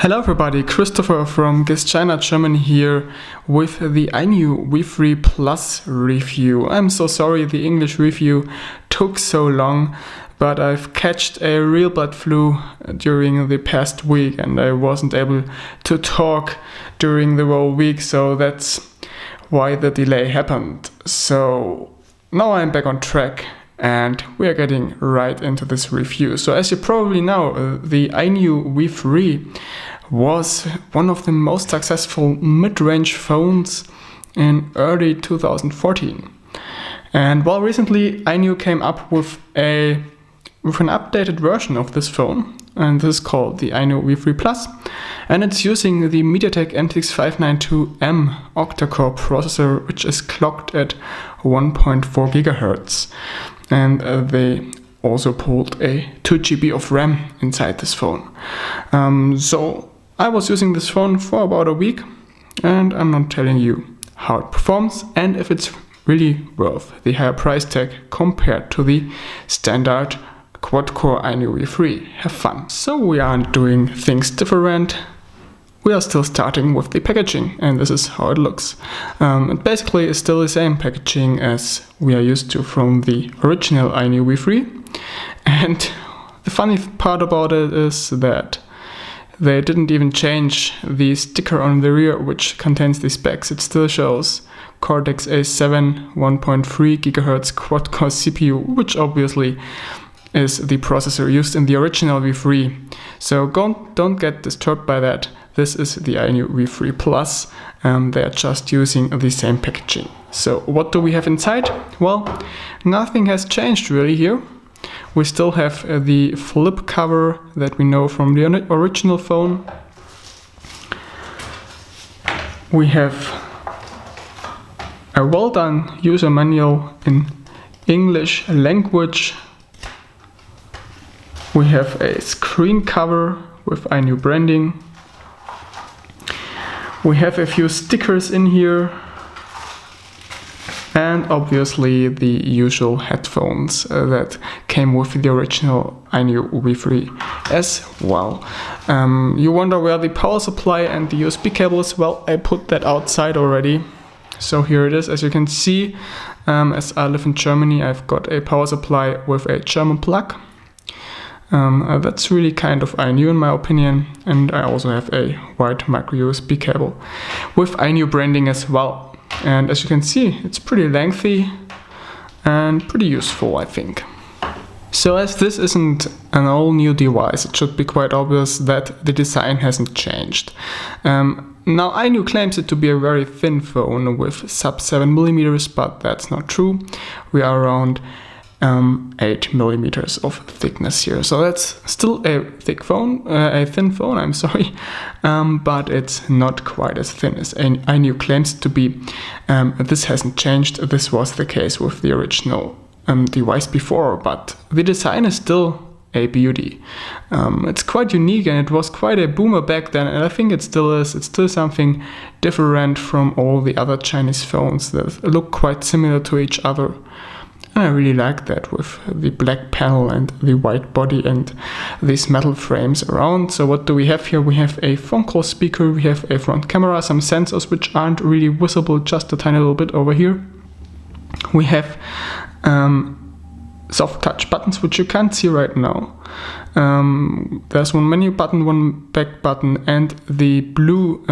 Hello everybody, Christopher from China, Germany here with the iNew V3 Plus review. I'm so sorry the English review took so long, but I've catched a real bad flu during the past week and I wasn't able to talk during the whole week, so that's why the delay happened. So now I'm back on track and we are getting right into this review. So as you probably know, the iNew V3 was one of the most successful mid-range phones in early 2014. And while recently iNew came up with an updated version of this phone, and this is called the iNew V3 Plus, and it's using the MediaTek MT6592M octa-core processor, which is clocked at 1.4 GHz. And they also pulled a 2 GB of RAM inside this phone. So I was using this phone for about a week, and I'm not telling you how it performs and if it's really worth the higher price tag compared to the standard quad-core iNew V3. Have fun. So we aren't doing things different. We are still starting with the packaging, and this is how it looks. It basically is still the same packaging as we are used to from the original iNew V3. And the funny part about it is that they didn't even change the sticker on the rear which contains the specs. It still shows Cortex A7 1.3 GHz quad-core CPU, which obviously is the processor used in the original V3. So don't get disturbed by that. This is the iNew V3 Plus. They are just using the same packaging. So what do we have inside? Well, nothing has changed really here. We still have the flip cover that we know from the original phone. We have a well-done user manual in English language. We have a screen cover with iNew branding. We have a few stickers in here. And obviously the usual headphones that came with the original iNew V3 as well. You wonder where the power supply and the USB cable is. Well, I put that outside already. So here it is. As you can see, as I live in Germany, I've got a power supply with a German plug. That's really kind of iNew in my opinion. And I also have a white micro USB cable with iNew branding as well. And as you can see, it's pretty lengthy and pretty useful, I think. So as this isn't an all-new device, it should be quite obvious that the design hasn't changed. Now iNew claims it to be a very thin phone with sub 7mm, but that's not true. We are around 8mm of thickness here, so that's still a thick phone, a thin phone, I'm sorry, but it's not quite as thin as iNew claims to be. This hasn't changed. This was the case with the original device before, but the design is still a beauty. It's quite unique and it was quite a boomer back then, and I think it still is. It's still something different from all the other Chinese phones that look quite similar to each other. And I really like that with the black panel and the white body and these metal frames around. So what do we have here? We have a phone call speaker, we have a front camera, some sensors which aren't really visible, just a tiny little bit over here. We have soft touch buttons which you can't see right now. There's one menu button, one back button, and the blue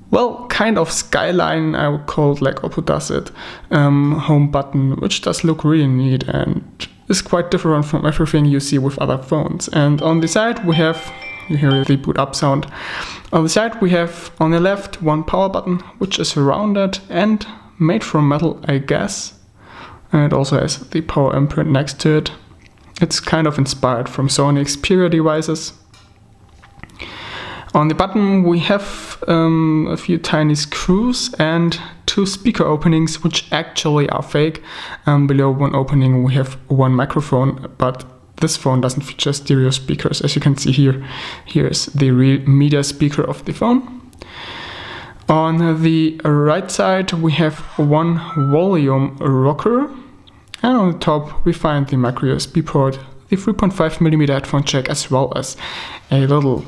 well, kind of skyline, I would call it, like Oppo does it, home button, which does look really neat and is quite different from everything you see with other phones. And on the side we have, you hear the boot up sound, on the side we have on the left one power button, which is rounded and made from metal, I guess. And it also has the power imprint next to it. It's kind of inspired from Sony Xperia devices. On the button we have a few tiny screws and two speaker openings which actually are fake. Below one opening we have one microphone, but this phone doesn't feature stereo speakers. As you can see here, here's the real media speaker of the phone. On the right side we have one volume rocker, and on the top we find the micro USB port, the 3.5mm headphone jack, as well as a little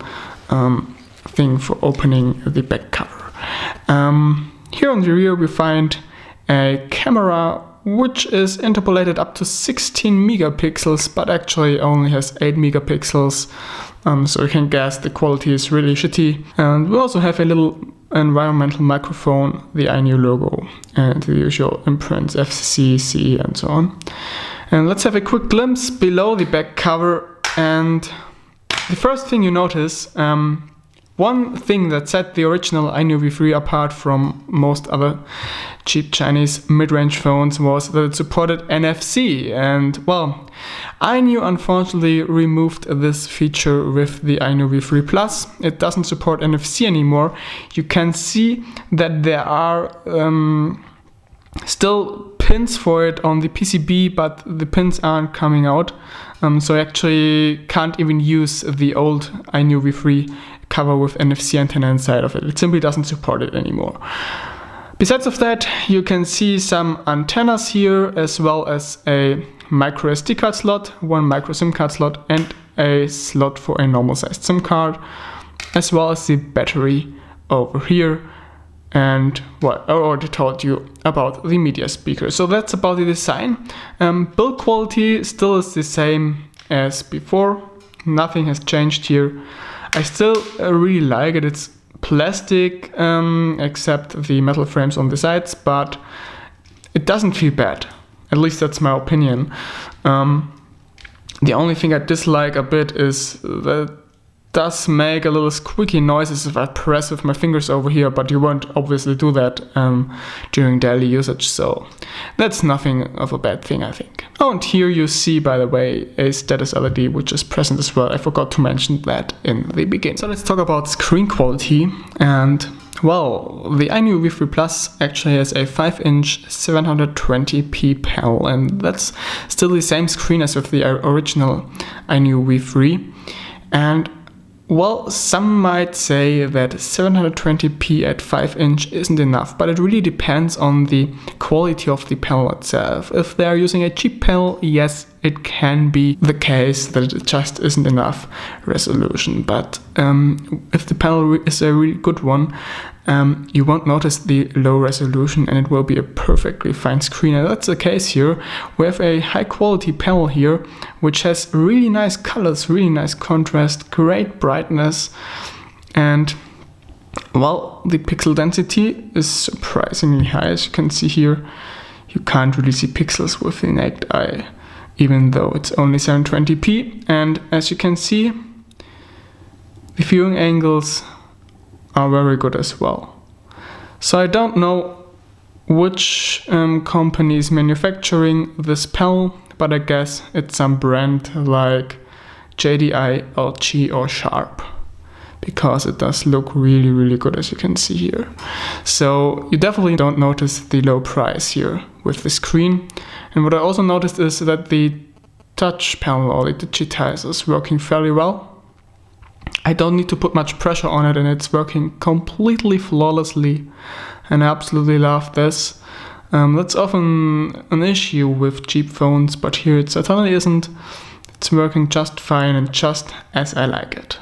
thing for opening the back cover. Here on the rear we find a camera which is interpolated up to 16 megapixels, but actually only has 8 megapixels, so you can guess the quality is really shitty. And we also have a little environmental microphone, the iNew logo, and the usual imprints, FCC, CE, and so on. And let's have a quick glimpse below the back cover. And the first thing you notice, one thing that set the original iNew V3 apart from most other cheap Chinese mid-range phones was that it supported NFC. And well, iNew unfortunately removed this feature with the iNew V3 Plus. It doesn't support NFC anymore. You can see that there are still pins for it on the PCB, but the pins aren't coming out. So you actually can't even use the old iNew V3 cover with NFC antenna inside of it. It simply doesn't support it anymore. Besides of that, you can see some antennas here, as well as a micro SD card slot, one micro SIM card slot, and a slot for a normal sized SIM card, as well as the battery over here. And well, I already told you about the media speaker. So that's about the design. Build quality still is the same as before. Nothing has changed here. I still really like it. It's plastic, except the metal frames on the sides, but it doesn't feel bad. At least that's my opinion. The only thing I dislike a bit is that does make a little squeaky noises if I press with my fingers over here, but you won't obviously do that during daily usage, so that's nothing of a bad thing, I think. Oh, and here you see, by the way, a status LED which is present as well. I forgot to mention that in the beginning. So let's talk about screen quality. And well, the iNew V3 Plus actually has a 5-inch 720p panel, and that's still the same screen as with the original iNew V3. And well, some might say that 720p at 5-inch isn't enough, but it really depends on the quality of the panel itself. If they are using a cheap panel, yes, it can be the case that it just isn't enough resolution. But if the panel is a really good one, you won't notice the low resolution and it will be a perfectly fine screen. And that's the case here. We have a high quality panel here, which has really nice colors, really nice contrast, great brightness, and well, the pixel density is surprisingly high. As you can see here, you can't really see pixels with the naked eye, even though it's only 720p. And as you can see, the viewing angles are very good as well. So I don't know which company is manufacturing this panel, but I guess it's some brand like JDI, LG or Sharp, because it does look really, really good, as you can see here. So you definitely don't notice the low price here with the screen. And what I also noticed is that the touch panel or the digitizer is working fairly well. I don't need to put much pressure on it and it's working completely flawlessly, and I absolutely love this. That's often an issue with cheap phones, but here it certainly isn't. It's working just fine and just as I like it.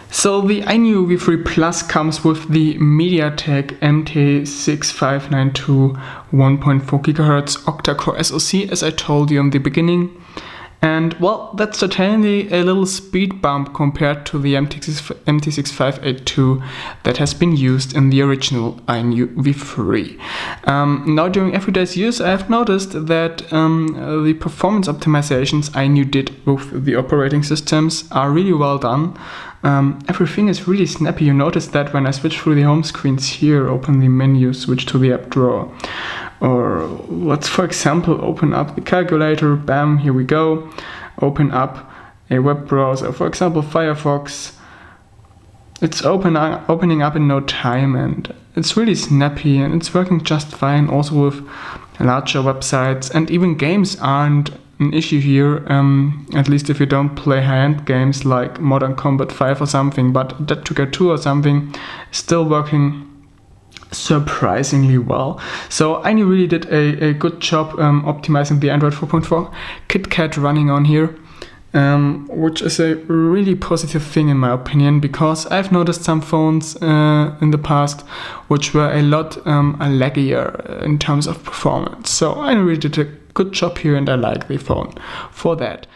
So the iNew V3 Plus comes with the MediaTek MT6592 1.4 GHz octa-core SoC, as I told you in the beginning. And well, that's certainly a little speed bump compared to the MT6582 that has been used in the original iNew V3. Now during everyday's use, I have noticed that the performance optimizations iNew did with the operating systems are really well done. Everything is really snappy. You notice that when I switch through the home screens here, open the menu, switch to the app drawer. Or let's, for example, open up the calculator, bam, here we go. Open up a web browser, for example, Firefox. It's opening up in no time, and it's really snappy and it's working just fine also with larger websites, and even games aren't an issue here, at least if you don't play high-end games like Modern Combat 5 or something, but Dead to Get 2 or something is still working surprisingly well. So iNew really did a good job optimizing the Android 4.4 KitKat running on here. which is a really positive thing in my opinion, because I've noticed some phones in the past which were a lot laggier in terms of performance. So I really did a good job here and I like the phone for that.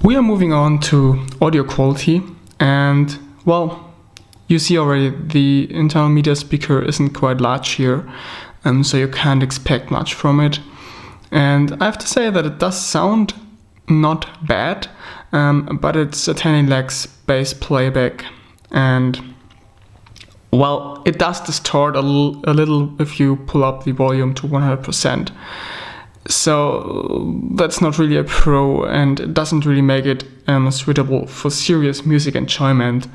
We are moving on to audio quality, and well, you see already the internal media speaker isn't quite large here, so you can't expect much from it. And I have to say that it does sound not bad, but it certainly lacks bass playback, and well, it does distort a little if you pull up the volume to 100%. So that's not really a pro, and it doesn't really make it suitable for serious music enjoyment,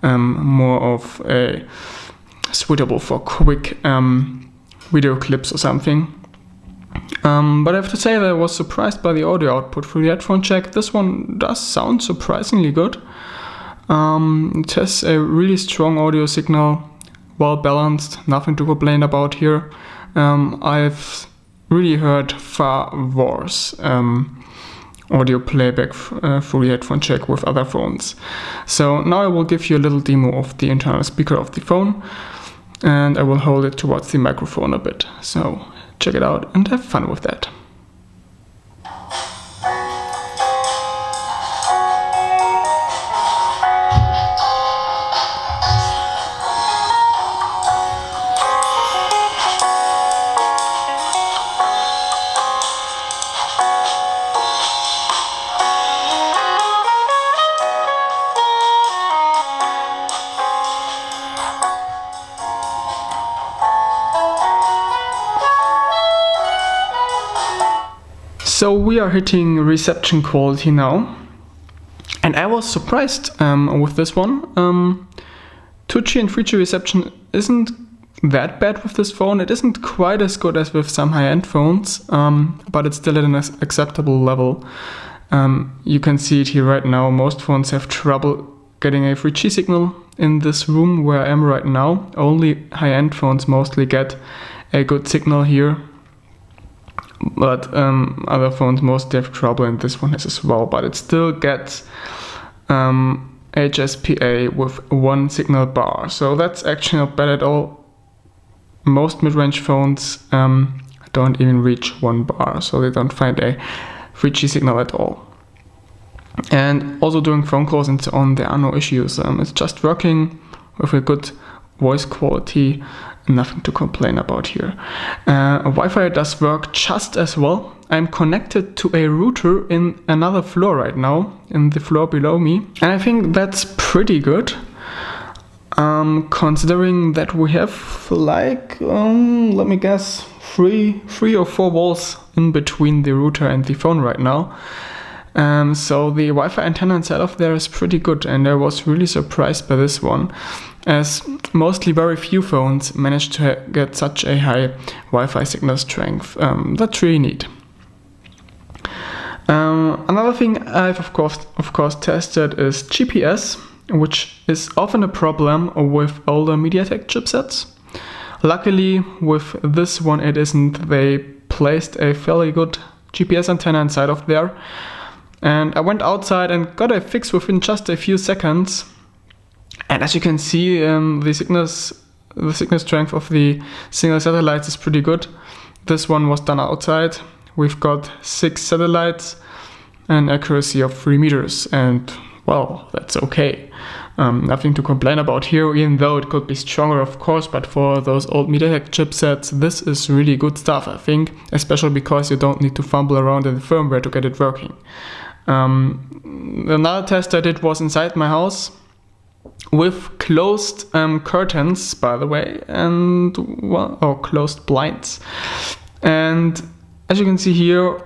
more of a suitable for quick video clips or something. But I have to say that I was surprised by the audio output through the headphone jack. This one does sound surprisingly good. It has a really strong audio signal, well balanced, nothing to complain about here. I've really heard far worse audio playback through the headphone jack with other phones. So now I will give you a little demo of the internal speaker of the phone, and I will hold it towards the microphone a bit. So check it out and have fun with that. So we are hitting reception quality now, and I was surprised with this one. 2G and 3G reception isn't that bad with this phone. It isn't quite as good as with some high-end phones, but it's still at an acceptable level. You can see it here right now. Most phones have trouble getting a 3G signal in this room where I am right now. Only high-end phones mostly get a good signal here, but other phones mostly have trouble, and this one has as well, but it still gets HSPA with 1 signal bar, so that's actually not bad at all. Most mid-range phones don't even reach 1 bar, so they don't find a 3G signal at all. And also during phone calls and so on, there are no issues. It's just working with a good voice quality, nothing to complain about here. Wi-Fi does work just as well. I'm connected to a router in another floor right now, in the floor below me, and I think that's pretty good. Considering that we have like, let me guess, three or four walls in between the router and the phone right now. So the Wi-Fi antenna inside of there is pretty good, and I was really surprised by this one, as mostly very few phones manage to get such a high Wi-Fi signal strength. That's really neat. Another thing I've of course tested is GPS, which is often a problem with older MediaTek chipsets. Luckily with this one it isn't. They placed a fairly good GPS antenna inside of there, and I went outside and got a fix within just a few seconds. And as you can see, the signal strength of the single satellites is pretty good. This one was done outside. We've got 6 satellites, an accuracy of 3 meters, and well, that's okay. Nothing to complain about here, even though it could be stronger, of course, but for those old MediaTek chipsets, this is really good stuff, I think, especially because you don't need to fumble around in the firmware to get it working. Another test I did was inside my house with closed curtains, by the way, and well, or closed blinds. And as you can see here,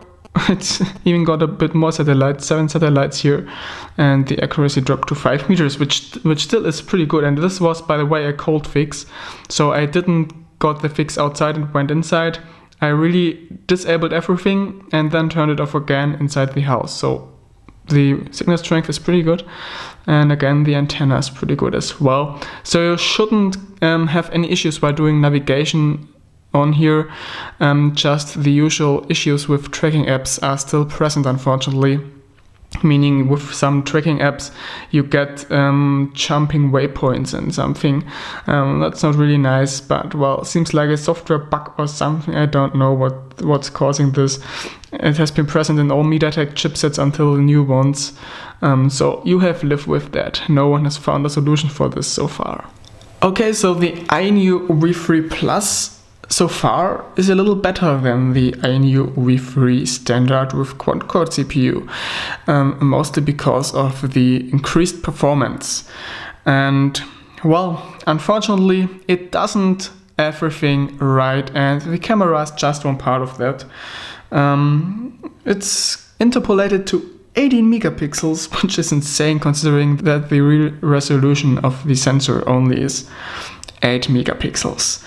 it's even got a bit more satellites, 7 satellites here, and the accuracy dropped to 5 meters, which still is pretty good. And this was, by the way, a cold fix, so I didn't got the fix outside and went inside. I really disabled everything and then turned it off again inside the house. So the signal strength is pretty good, and again the antenna is pretty good as well. So you shouldn't have any issues while doing navigation on here. Just the usual issues with tracking apps are still present, unfortunately. Meaning with some tracking apps you get jumping waypoints and something. That's not really nice, but well, seems like a software bug or something. I don't know what's causing this. It has been present in all MediaTek chipsets until the new ones. So you have lived with that. No one has found a solution for this so far. Okay, so the iNew V3 Plus so far is a little better than the iNew V3 standard with quad-core CPU, mostly because of the increased performance. And well, unfortunately it doesn't everything right, and the camera is just one part of that. It's interpolated to 18 megapixels, which is insane considering that the real resolution of the sensor only is 8 megapixels.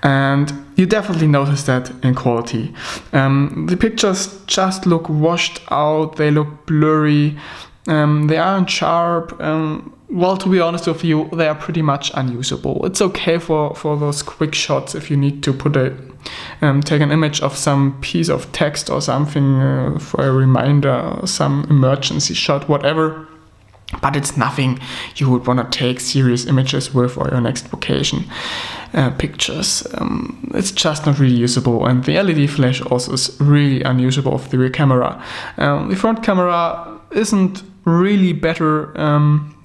And you definitely notice that in quality. The pictures just look washed out, they look blurry, they aren't sharp. Well, to be honest with you, they are pretty much unusable. It's okay for those quick shots if you need to put take an image of some piece of text or something for a reminder, some emergency shot, whatever. But it's nothing you would want to take serious images with or your next vacation pictures. It's just not really usable, and the LED flash also is really unusable of the rear camera. The front camera isn't really better.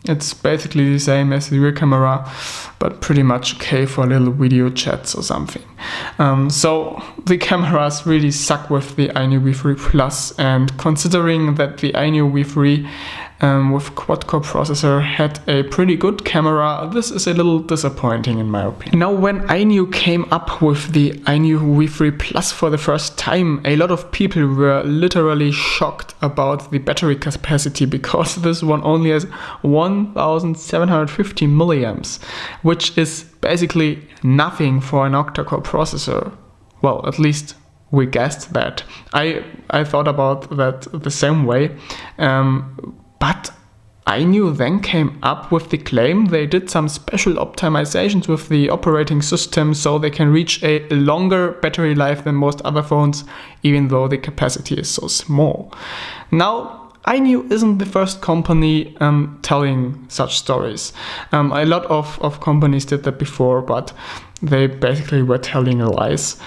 It's basically the same as the rear camera, but pretty much okay for little video chats or something. So the cameras really suck with the iNew V3 Plus, and considering that the iNew V3 with quad-core processor had a pretty good camera. This is a little disappointing in my opinion. Now, when iNew came up with the iNew V3 Plus for the first time, a lot of people were literally shocked about the battery capacity, because this one only has 1750 milliamps, which is basically nothing for an octa-core processor. Well, at least we guessed that. I thought about that the same way, but iNew then came up with the claim they did some special optimizations with the operating system so they can reach a longer battery life than most other phones, even though the capacity is so small. Now, iNew isn't the first company telling such stories. A lot of companies did that before, but they basically were telling lies.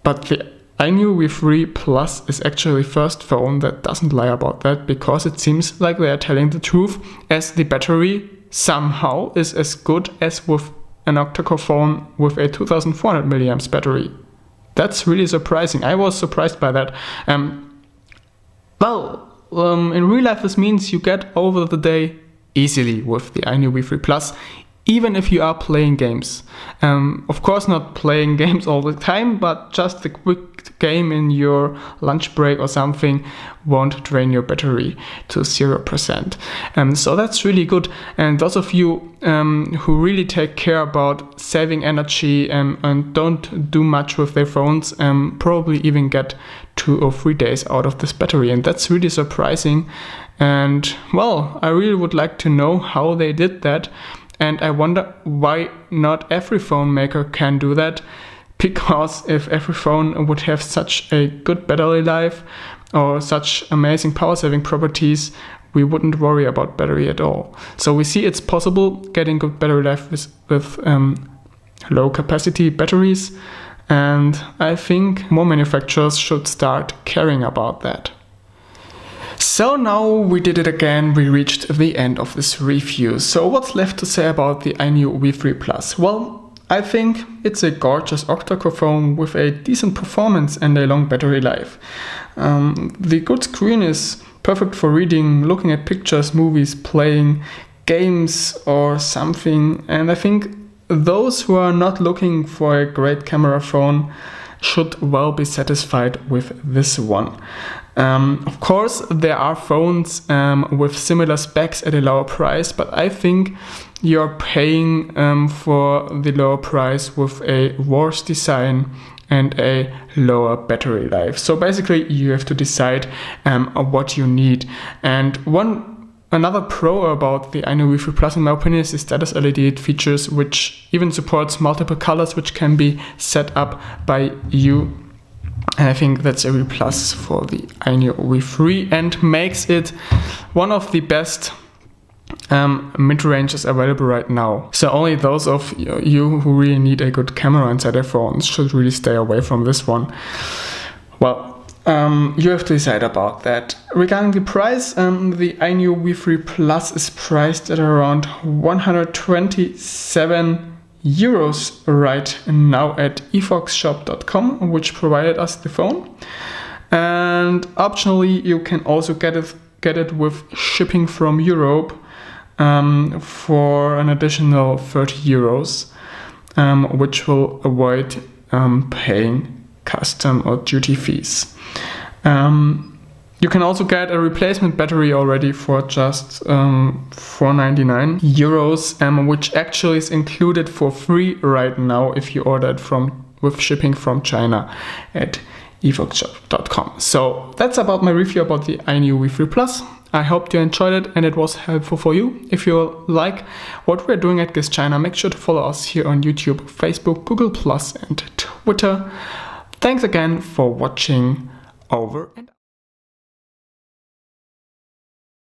But the iNew V3 Plus is actually the first phone that doesn't lie about that, because it seems like they are telling the truth, as the battery somehow is as good as with an octa-core phone with a 2400 milliamps battery. That's really surprising. I was surprised by that. In real life this means you get over the day easily with the iNew V3 Plus, even if you are playing games. Of course not playing games all the time, but just a quick game in your lunch break or something won't drain your battery to 0%. So that's really good. And those of you who really take care about saving energy and don't do much with their phones probably even get 2 or 3 days out of this battery, and that's really surprising. And well, I really would like to know how they did that. And I wonder why not every phone maker can do that, because if every phone would have such a good battery life or such amazing power saving properties, we wouldn't worry about battery at all. So we see it's possible getting good battery life with low capacity batteries, and I think more manufacturers should start caring about that. So now we did it again, we reached the end of this review. So what's left to say about the iNew V3 Plus? Well, I think it's a gorgeous octa-core phone with a decent performance and a long battery life. The good screen is perfect for reading, looking at pictures, movies, playing games or something, and I think those who are not looking for a great camera phone should well be satisfied with this one. Of course, there are phones with similar specs at a lower price, but I think you're paying for the lower price with a worse design and a lower battery life. So basically you have to decide what you need. And another pro about the iNew V3 Plus in my opinion is the status LED features, which even supports multiple colors which can be set up by you. And I think that's a real plus for the iNew V3 and makes it one of the best mid-ranges available right now. So only those of you who really need a good camera inside their phones should really stay away from this one. Well, you have to decide about that. Regarding the price, the iNew V3 Plus is priced at around 127 euros right now at efoxshop.com, which provided us the phone. And optionally, you can also get it with shipping from Europe for an additional 30 euros, which will avoid paying custom or duty fees. You can also get a replacement battery already for just 499 euros, which actually is included for free right now if you order it with shipping from China at efoxshop.com. So that's about my review about the iNew V3 Plus. I hope you enjoyed it and it was helpful for you. If you like what we're doing at China, make sure to follow us here on YouTube, Facebook, Google+, and Twitter. Thanks again for watching. Over and out.